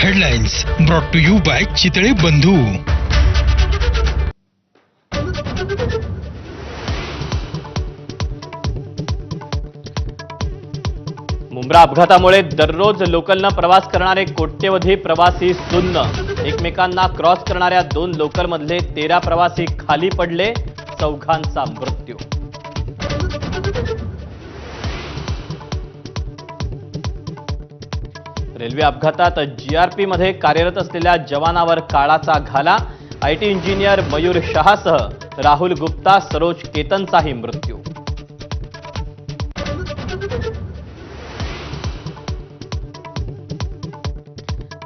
Headlines brought to you by Chitale Bandhu. Mumbra अपघातामुळे दररोज लोकलनं प्रवास करणारे कोट्यवधी प्रवासी सुन्न. एकमेकांना क्रॉस करणाऱ्या 2 लोकलमधले 13 प्रवासी खाली पडले, 4घांचा मृत्यू. रेल्वे अपघातात जीआरपी मध्ये कार्यरत असलेल्या जवानावर काळाचा घाला. आयटी इंजिनियर मयूर शहासह राहुल गुप्ता, सरोज केतनचाही मृत्यू.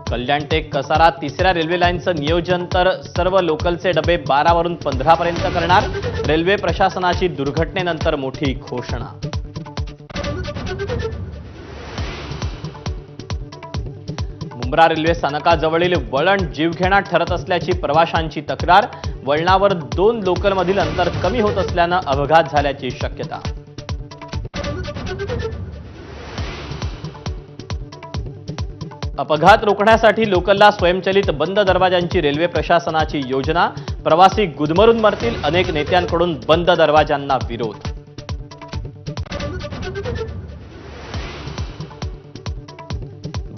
कल्याण ते कसारा 3ऱ्या रेल्वे लाईनचं नियोजन तर सर्व लोकलचे डबे 12 वरून 15 पर्यंत करणार. रेल्वे प्रशासनाची दुर्घटनेनंतर मोठी घोषणा. मुंब्रा रेल्वे स्थानकाजवळील वळण जीवघेणा ठरत असल्याची प्रवाशांची तक्रार. वळणावर 2 लोकलमधील अंतर कमी होत असल्यानं अपघात झाल्याची शक्यता. अपघात रोखण्यासाठी लोकलला स्वयंचलित बंद दरवाजांची रेल्वे प्रशासनाची योजना. प्रवासी गुदमरून मरतील, अनेक नेत्यांकडून बंद दरवाजांना विरोध.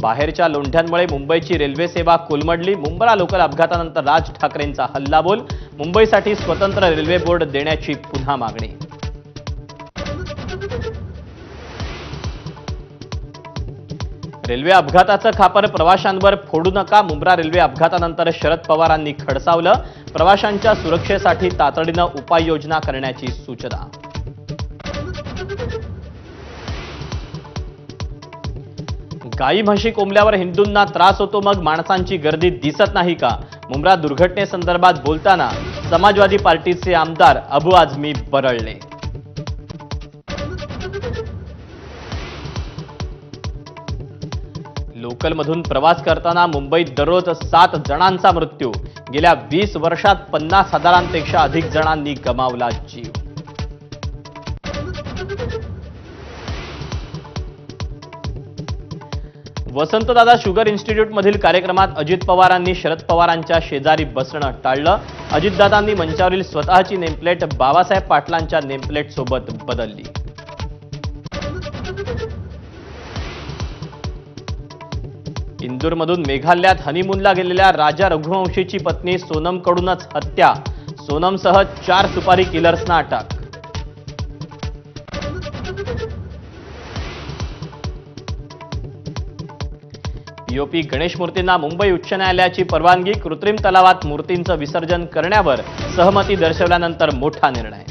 बाहेरच्या लोंढ्यांमुळे मुंबईची रेल्वे सेवा कोलमडली. मुंब्रा लोकल अपघातानंतर राज ठाकरेंचा हल्लाबोल. मुंबईसाठी स्वतंत्र रेल्वे बोर्ड देण्याची पुन्हा मागणी. रेल्वे अपघाताचं खापर प्रवाशांवर फोडू नका. मुंब्रा रेल्वे अपघातानंतर शरद पवारांनी खडसावलं. प्रवाशांच्या सुरक्षेसाठी तातडीनं उपाययोजना करण्याची सूचना. गाई म्हशी कोंबल्यावर हिंदूंना त्रास होतो, मग माणसांची गर्दी दिसत नाही का? मुंब्रा दुर्घटनेसंदर्भात बोलताना समाजवादी पार्टीचे आमदार अबू आझमी बरळले. लोकलमधून प्रवास करताना मुंबईत दररोज 7 जणांचा मृत्यू. गेल्या 20 वर्षात 50,000पेक्षा अधिक जणांनी गमावला जीव. वसंतदादा शुगर इन्स्टिट्यूटमधील कार्यक्रमात अजित पवारांनी शरद पवारांच्या शेजारी बसणं टाळलं. अजितदादांनी मंचावरील स्वतःची नेमप्लेट बाबासाहेब पाटलांच्या नेमप्लेट सोबत बदलली. इंदूरमधून मेघालयात हनीमूनला गेलेल्या राजा रघुवंशीची पत्नी सोनमकडूनच हत्या. सोनमसह 4 सुपारी किलर्सना अटक. पीओपी गणेश मूर्तींना मुंबई उच्च न्यायालयाची परवानगी. कृत्रिम तलावात मूर्तींचं विसर्जन करण्यावर सहमती दर्शवल्यानंतर मोठा निर्णय.